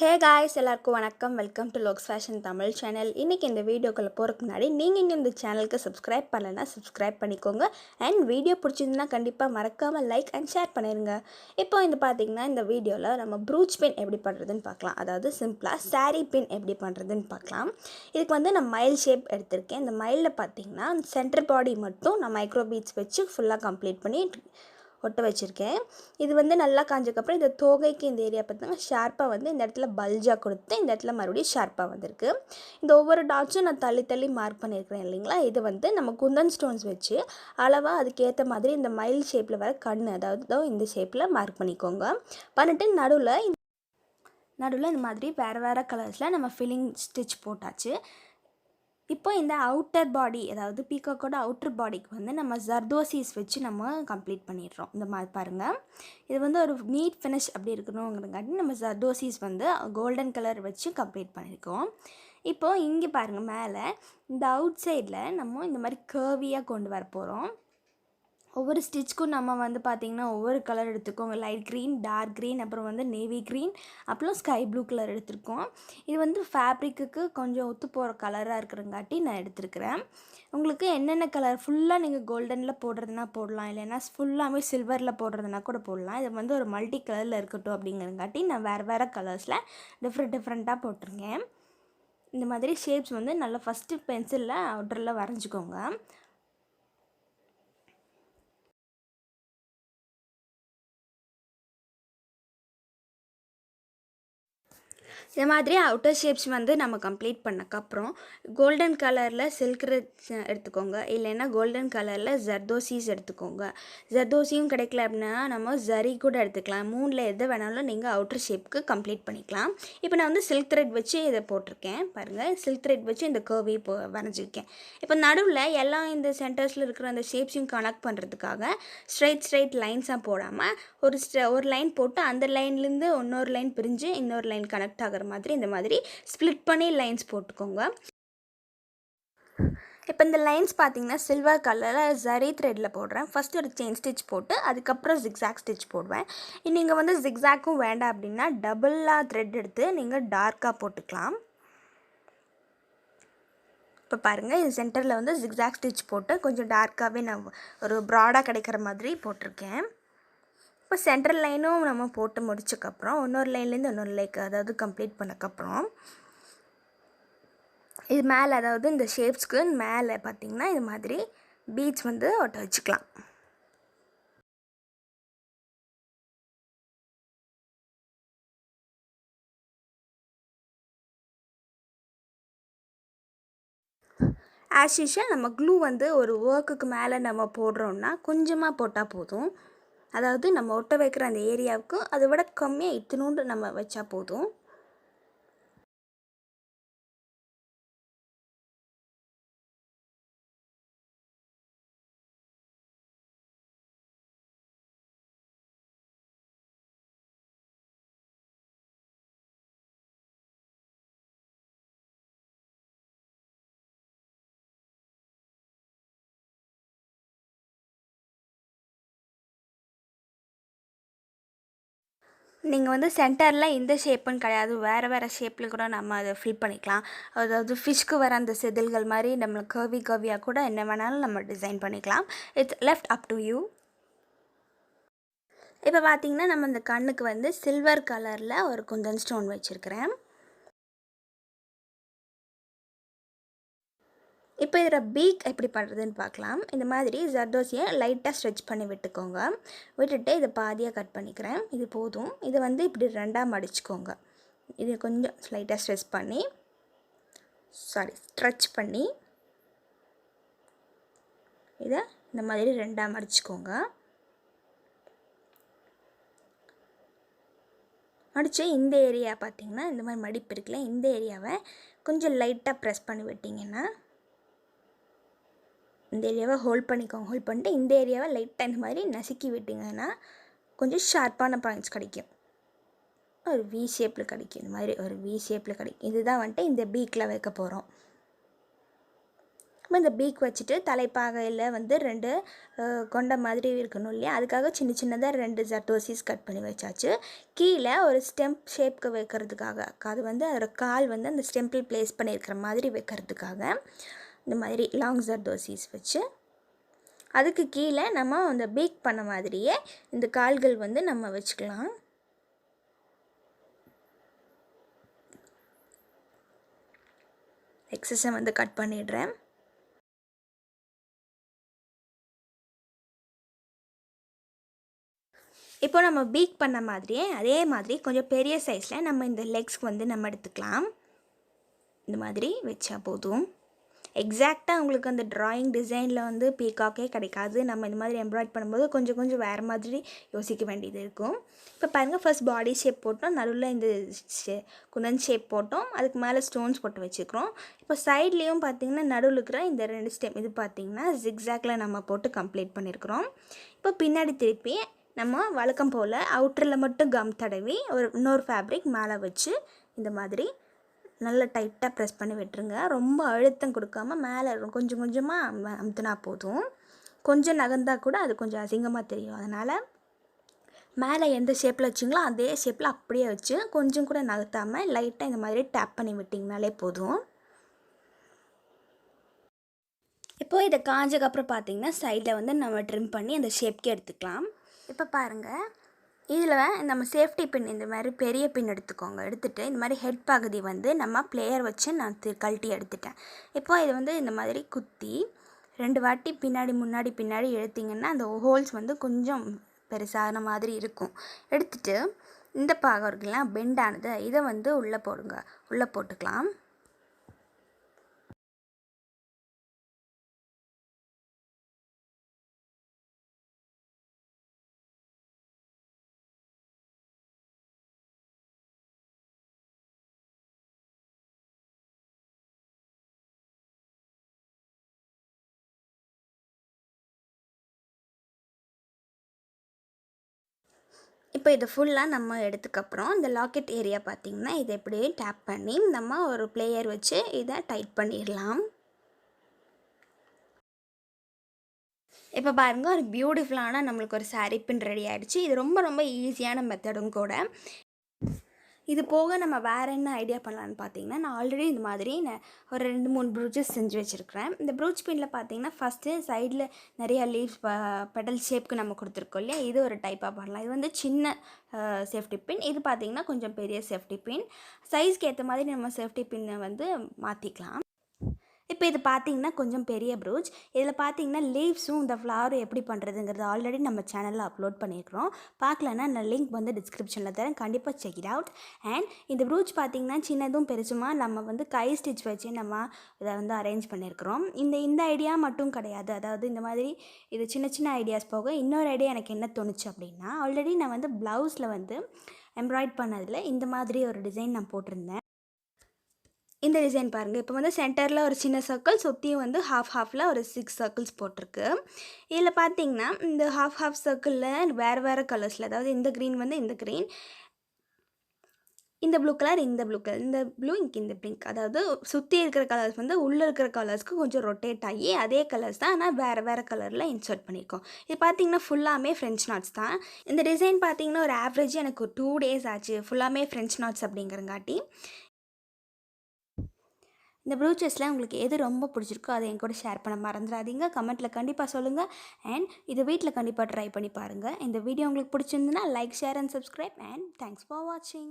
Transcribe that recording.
Hey guys, எல்லாருக்கும் வணக்கம். Welcome to logsfashion Tamil channel. இன்னைக்கு இந்த வீடியோக்குள்ள போறதுக்கு முன்னாடி நீங்க இன்னும் இந்த சேனலுக்கு subscribe பண்ணலனா subscribe பண்ணிக்கோங்க. and வீடியோ பிடிச்சிருந்தா கண்டிப்பா மறக்காம லைக் and share பண்ணிருங்க. இப்போ இந்த பாத்தீங்கன்னா இந்த வீடியோல நம்ம brooch pin எப்படி பண்றதுன்னு பார்க்கலாம். அதாவது சிம்பிளா saree pin எப்படி பண்றதுன்னு பார்க்கலாம். இதுக்கு வந்து நான் மயில் ஷேப் எடுத்துர்க்கேன். இந்த மயில்ல பாத்தீங்கன்னா சென்டர் பாடி மட்டும் நான் மைக்ரோ பீட்ஸ் வச்சு ஃபுல்லா கம்ப்ளீட் பண்ணி ஒட்ட வச்சிருக்கேன். இது வந்து நல்லா காஞ்சதுக்கு அப்புறம் இந்த தோகைக்கு இந்த ஏரியா பார்த்தீங்கன்னா ஷார்ப்பா வந்து இந்த இடத்துல பல்ஜா கொடுத்து இந்த இடத்துல மறுபடியும் ஷார்ப்பா வந்திருக்கு. இந்த ஒவ்வொரு டாட்ஸும் நான் தள்ளி தள்ளி மார்க் பண்ணியிருக்கிறேன் இல்லைங்களா. இது வந்து நம்ம குந்தன் ஸ்டோன்ஸ் வச்சு அளவா அதுக்கு ஏற்ற மாதிரி இந்த மயில் ஷேப்பில் வர கண் அதாவது இந்த ஷேப்பில் மார்க் பண்ணிக்கோங்க. பண்ணிட்டு நடுவில் இந்த மாதிரி வேறு கலர்ஸில் நம்ம ஃபில்லிங் ஸ்டிச் போட்டாச்சு. இப்போ இந்த அவுட்டர் பாடி அதாவது பீகாக்கோட அவுட்டர் பாடிக்கு வந்து நம்ம ஜர்தோசிஸ் வச்சு நம்ம கம்ப்ளீட் பண்ணிடுறோம். இந்த மாதிரி பாருங்கள், இது வந்து ஒரு நீட் ஃபினிஷ் அப்படி இருக்கணுங்கிறங்காட்டி நம்ம ஜர்தோசிஸ் வந்து கோல்டன் கலர் வச்சு கம்ப்ளீட் பண்ணியிருக்கோம். இப்போது இங்கே பாருங்கள், மேலே இந்த அவுட் சைடில் நம்ம இந்த மாதிரி கர்வியாக கொண்டு வர போகிறோம். ஒவ்வொரு ஸ்டிச்சுக்கும் நம்ம வந்து பார்த்திங்கன்னா ஒவ்வொரு கலர் எடுத்துக்கோங்க. லைட் க்ரீன், டார்க் க்ரீன், அப்புறம் வந்து நேவி க்ரீன், அப்புறம் ஸ்கை ப்ளூ கலர் எடுத்துருக்கோம். இது வந்து ஃபேப்ரிக்கு கொஞ்சம் ஒத்து போகிற கலராக இருக்கிறங்காட்டி நான் எடுத்துருக்கிறேன். உங்களுக்கு என்னென்ன கலர் ஃபுல்லாக நீங்கள் கோல்டனில் போடுறதுனா போடலாம், இல்லைன்னா ஃபுல்லாகவே சில்வரில் போடுறதுனா கூட போடலாம். இது வந்து ஒரு மல்டி கலரில் இருக்கட்டும் அப்படிங்கிறங்காட்டி நான் வேறு கலர்ஸில் டிஃப்ரெண்ட்டாக போட்டிருக்கேன். இந்த மாதிரி ஷேப்ஸ் வந்து நல்லா ஃபஸ்ட்டு பென்சிலில் அவுட்டரில் வரைஞ்சிக்கோங்க. இந்த மாதிரி அவுட்டர் ஷேப்ஸ் வந்து நம்ம கம்ப்ளீட் பண்ணக்கப்புறம் கோல்டன் கலரில் சில்க் எடுத்துக்கோங்க, இல்லைன்னா கோல்டன் கலரில் ஜர்தோசிஸ் எடுத்துக்கோங்க. ஜர்தோசியும் கிடைக்கல அப்படின்னா நம்ம ஜரி கூட எடுத்துக்கலாம். மூணில் எது வேணாலும் நீங்கள் அவுட்டர் ஷேப்புக்கு கம்ப்ளீட் பண்ணிக்கலாம். இப்போ நான் வந்து சில்க் த்ரெட் வச்சு இதை போட்டிருக்கேன் பாருங்கள். சில்க் த்ரெட் வச்சு இந்த கர்வி வரைஞ்சிருக்கேன். இப்போ நடுவில் எல்லாம் இந்த சென்டர்ஸில் இருக்கிற அந்த ஷேப்ஸையும் கனெக்ட் பண்ணுறதுக்காக ஸ்ட்ரைட் லைன்ஸாக போடாமல் ஒரு லைன் போட்டு அந்த லைன்லேருந்து இன்னொரு லைன் பிரிஞ்சு இன்னொரு லைன் கனெக்ட் ஆகிற மாதிரி இந்த மாதிரி ஸ்ப்ளிட் பண்ணி லைன்ஸ் போட்டுக்கோங்க. இப்போ இந்த லைன்ஸ் பார்த்தீங்கன்னா சில்வர் கலரில் ஜரி த்ரெட்டில் போடுறேன். ஃபஸ்ட்டு ஒரு செயின் ஸ்டிச் போட்டு அதுக்கப்புறம் ஜிக்ஸாக் ஸ்டிச் போடுவேன். நீங்கள் வந்து ஜிக்ஸாக்கும் வேண்டாம் அப்படின்னா டபுளாக த்ரெட் எடுத்து நீங்கள் டார்க்காக போட்டுக்கலாம். இப்போ பாருங்கள், இது சென்டரில் வந்து ஜிக்ஸாக் ஸ்டிச் போட்டு கொஞ்சம் டார்க்காகவே நான் ஒரு ப்ராடாக கிடைக்கிற மாதிரி போட்டிருக்கேன். இப்போ சென்ட்ரல் லைனும் நம்ம போட்டு முடிச்சக்கப்புறம் இன்னொரு லைன்லேருந்து இன்னொரு லைக்கு அதாவது கம்ப்ளீட் பண்ணக்கப்புறம் இது மேலே அதாவது இந்த ஷேப்ஸ்க்கு மேலே பார்த்திங்கன்னா இது மாதிரி பீட்ஸ் வந்து ஒட்ட வச்சுக்கலாம். ஆஸ் யூஷுவல் நம்ம க்ளூ வந்து ஒரு ஒர்க்குக்கு மேலே நம்ம போடுறோன்னா கொஞ்சமாக போட்டால் போதும். அதாவது நம்ம ஒட்ட வைக்கிற அந்த ஏரியாவுக்கு அதை விட கம்மியாக இத்தினோண்டு நம்ம வச்சா போதும். நீங்கள் வந்து சென்டரில் இந்த ஷேப்புன்னு கிடையாது, வேறு ஷேப்பில் கூட நம்ம அதை ஃபில் பண்ணிக்கலாம். அதாவது ஃபிஷ்க்கு வர அந்த செதில்கள் மாதிரி நம்மளுக்கு கர்வியாக கூட என்ன வேணாலும் நம்ம டிசைன் பண்ணிக்கலாம். It's left up to you. இப்போ பார்த்திங்கன்னா நம்ம இந்த கண்ணுக்கு வந்து சில்வர் கலரில் ஒரு குந்தன் ஸ்டோன் வச்சுருக்கிறேன். இப்போ இதில் பீக் எப்படி பண்ணுறதுன்னு பார்க்கலாம். இந்த மாதிரி ஜர்தோசியை லைட்டாக ஸ்ட்ரெச் பண்ணி விட்டுக்கோங்க. விட்டுட்டு இதை பாதியாக கட் பண்ணிக்கிறேன். இது போதும். இதை வந்து இப்படி ரெண்டாக மடிச்சுக்கோங்க. இது கொஞ்சம் லைட்டாக ஸ்ட்ரெச் பண்ணி இதை இந்த மாதிரி ரெண்டாக மடிச்சுக்கோங்க. மடித்து இந்த ஏரியா பார்த்திங்கன்னா இந்த மாதிரி மடிப்பு இருக்குல்ல, இந்த ஏரியாவை கொஞ்சம் லைட்டாக ப்ரெஸ் பண்ணி விட்டிங்கன்னா இந்த ஏரியாவை ஹோல்ட் பண்ணிக்கோங்க. ஹோல்ட் பண்ணிட்டு இந்த ஏரியாவை லைட்டாக இந்த மாதிரி நசுக்கி விட்டிங்கன்னா கொஞ்சம் ஷார்ப்பான பாயிண்ட்ஸ் கிடைக்கும். ஒரு வி ஷேப்பில் கிடைக்கும். இந்த மாதிரி ஒரு வி ஷேப்பில் கிடைக்கும். இதுதான் வந்துட்டு இந்த பீக்கில் வைக்க போகிறோம். இந்த பீக் வச்சுட்டு தலைப்பாகையில் வந்து 2 கொண்ட மாதிரி இருக்கணும் இல்லையா, அதுக்காக சின்ன சின்னதாக 2 ஜர்தோசிஸ் கட் பண்ணி வச்சாச்சு. கீழே ஒரு ஸ்டெம்ப் ஷேப்க்கு வைக்கிறதுக்காக, அது வந்து அதோட கால் வந்து அந்த ஸ்டெம்பில் ப்ளேஸ் பண்ணியிருக்கிற மாதிரி வைக்கிறதுக்காக இந்த மாதிரி லாங் ஜர்தோசிஸ் வச்சு, அதுக்கு கீழே நம்ம அந்த பீக் பண்ண மாதிரியே இந்த கால்கள் வந்து நம்ம வச்சுக்கலாம். எக்ஸஸை வந்து கட் பண்ணிடுறேன். இப்போ நம்ம பீக் பண்ண மாதிரியே அதே மாதிரி கொஞ்சம் பெரிய சைஸில் நம்ம இந்த லெக்ஸ்க்கு வந்து நம்ம எடுத்துக்கலாம். இந்த மாதிரி வச்சா போதும். எக்ஸாக்டாக உங்களுக்கு அந்த ட்ராயிங் டிசைனில் வந்து பீகாக்கே கிடைக்காது. நம்ம இந்த மாதிரி எம்ப்ராய்ட் பண்ணும்போது கொஞ்சம் வேறு மாதிரி யோசிக்க வேண்டியது இருக்கும். இப்போ பாருங்கள், ஃபர்ஸ்ட் பாடி ஷேப் போட்டோம், நடுவில் இந்த குந்தன் ஷேப் போட்டோம், அதுக்கு மேலே ஸ்டோன்ஸ் போட்டு வச்சுக்கிறோம். இப்போ சைட்லேயும் பார்த்திங்கன்னா நடுவில் இருக்கிற இந்த 2 ஸ்டெம் இது பார்த்திங்கன்னா ஜிக்ஸாக்டில் நம்ம போட்டு கம்ப்ளீட் பண்ணியிருக்கிறோம். இப்போ பின்னாடி திருப்பி நம்ம வழக்கம் போல் அவுட்டரில் மட்டும் கம் தடவி இன்னொரு ஃபேப்ரிக் மேலே வச்சு இந்த மாதிரி நல்லா டைட்டாக ப்ரெஸ் பண்ணி விட்டுருங்க. ரொம்ப அழுத்தம் கொடுக்காம மேலே கொஞ்சம் கொஞ்சமாக அமுத்துனா போதும். கொஞ்சம் நகர்ந்தால் கூட அது கொஞ்சம் அசிங்கமாக தெரியும். அதனால் மேலே எந்த ஷேப்பில் வச்சிங்களோ அதே ஷேப்பில் அப்படியே வச்சு கொஞ்சம் கூட நகர்த்தாமல் லைட்டாக இந்த மாதிரி டேப் பண்ணி விட்டிங்கனாலே போதும். இப்போது இதை காஞ்சக்கப்புறம் பார்த்திங்கன்னா சைடில் வந்து நம்ம ட்ரிம் பண்ணி அந்த ஷேப்க்கு எடுத்துக்கலாம். இப்போ பாருங்கள், இதில் நம்ம சேஃப்டி பின் இந்த மாதிரி பெரிய பின் எடுத்துக்கோங்க. எடுத்துகிட்டு இந்த மாதிரி ஹெட் பகுதி வந்து நம்ம பிளேயர் வச்சு நான் கழட்டி எடுத்துட்டேன். இப்போ இது வந்து இந்த மாதிரி குத்தி 2 வாட்டி முன்னாடி எடுத்திங்கன்னா அந்த ஹோல்ஸ் வந்து கொஞ்சம் பெருசான மாதிரி இருக்கும். எடுத்துகிட்டு இந்த பாகம் இருக்குல்ல பெண்டானது, இதை வந்து உள்ளே போட்டுக்கலாம். இப்போ இது ஃபுல்லாக நம்ம எடுத்துக்கப்புறம் இந்த லாக்கெட் ஏரியா பார்த்திங்கன்னா இதை இப்படியே டேப் பண்ணி நம்ம ஒரு பிளேயர் வச்சு இதை டைட் பண்ணிடலாம். இப்போ பாருங்கள், ஒரு பியூட்டிஃபுல்லான நம்மளுக்கு ஒரு saree pin ரெடி ஆகிடுச்சு. இது ரொம்ப ஈஸியான மெத்தடும் கூட. இது போக நம்ம வேறு என்ன ஐடியா பண்ணலான்னு பார்த்தீங்கன்னா, நான் ஆல்ரெடி இந்த மாதிரி ஒரு 2-3 ப்ரூச்சஸ் செஞ்சு வச்சுருக்கிறேன். இந்த ப்ரூச் பின்னில் பார்த்தீங்கன்னா ஃபஸ்ட்டு சைடில் நிறையா லீவ்ஸ் பெடல் ஷேப்க்கு நம்ம கொடுத்துருக்கோம் இல்லையா, இது ஒரு டைப்பாக பண்ணலாம். இது வந்து சின்ன சேஃப்டி பின், இது பார்த்திங்கன்னா கொஞ்சம் பெரிய சேஃப்டி பின். சைஸ்க்கு ஏற்ற மாதிரி நம்ம சேஃப்டி பின்னை வந்து மாற்றிக்கலாம். இப்போ இது பார்த்திங்கன்னா கொஞ்சம் பெரிய ப்ரூச். இதில் பார்த்திங்கன்னா லீவ்ஸும் இந்த ஃப்ளவரும் எப்படி பண்ணுறதுங்கிறது ஆல்ரெடி நம்ம சேனலில் அப்லோட் பண்ணியிருக்கிறோம். பார்க்கலன்னா நான் லிங்க் வந்து டிஸ்கிரிப்ஷனில் தரேன், கண்டிப்பாக செக் இட் அவுட். அண்ட் இந்த ப்ரூச் பார்த்திங்கன்னா சின்னதும் பெருசுமா நம்ம வந்து கை ஸ்டிச் வச்சு நம்ம இதை வந்து அரேஞ்ச் பண்ணியிருக்கிறோம். இந்த ஐடியா மட்டும் கிடையாது, அதாவது இந்த மாதிரி இது சின்ன ஐடியாஸ் போக இன்னொரு ஐடியா எனக்கு என்ன தோணுச்சு அப்படின்னா, ஆல்ரெடி நான் வந்து ப்ளவுஸில் வந்து எம்ப்ராய்ட் பண்ணதில் இந்த மாதிரி ஒரு டிசைன் நான் போட்டிருந்தேன். இந்த டிசைன் பாருங்கள், இப்போ வந்து சென்டரில் ஒரு சின்ன சர்க்கிள், சுற்றியும் வந்து ஹாஃபில் ஒரு 6 சர்க்கிள்ஸ் போட்டிருக்கு. இதில் பார்த்தீங்கன்னா இந்த ஹாஃப் சர்க்கிளில் வேறு கலர்ஸில், அதாவது இந்த க்ரீன் வந்து இந்த க்ரீன், இந்த ப்ளூ கலர் இந்த ப்ளூ கலர், இந்த ப்ளூ இந்த பிங்க், அதாவது சுற்றி இருக்கிற கலர்ஸ் வந்து உள்ளே இருக்கிற கலர்ஸ்க்கு கொஞ்சம் ரொட்டேட் ஆகி அதே கலர்ஸ் தான், ஆனால் வேறு கலரில் இன்சர்ட் பண்ணியிருக்கோம். இது பார்த்திங்கன்னா ஃபுல்லாமே ஃப்ரெஞ்ச் நாட்ஸ் தான். இந்த டிசைன் பார்த்திங்கன்னா ஒரு ஆவரேஜ் எனக்கு 2 days ஆச்சு, ஃபுல்லாமே ஃப்ரெஞ்ச் நாட்ஸ் அப்படிங்கிறங்காட்டி. இந்த ப்ரூச்சஸில் உங்களுக்கு எது ரொம்ப பிடிச்சிருக்கோ அதை என் கூட ஷேர் பண்ண மறந்துடாதீங்க. கமெண்ட்டில் கண்டிப்பாக சொல்லுங்கள். அண்ட் இதை வீட்டில் கண்டிப்பாக ட்ரை பண்ணி பாருங்கள். இந்த வீடியோ உங்களுக்கு பிடிச்சிருந்துன்னா like, share and subscribe. And thanks for வாட்சிங்.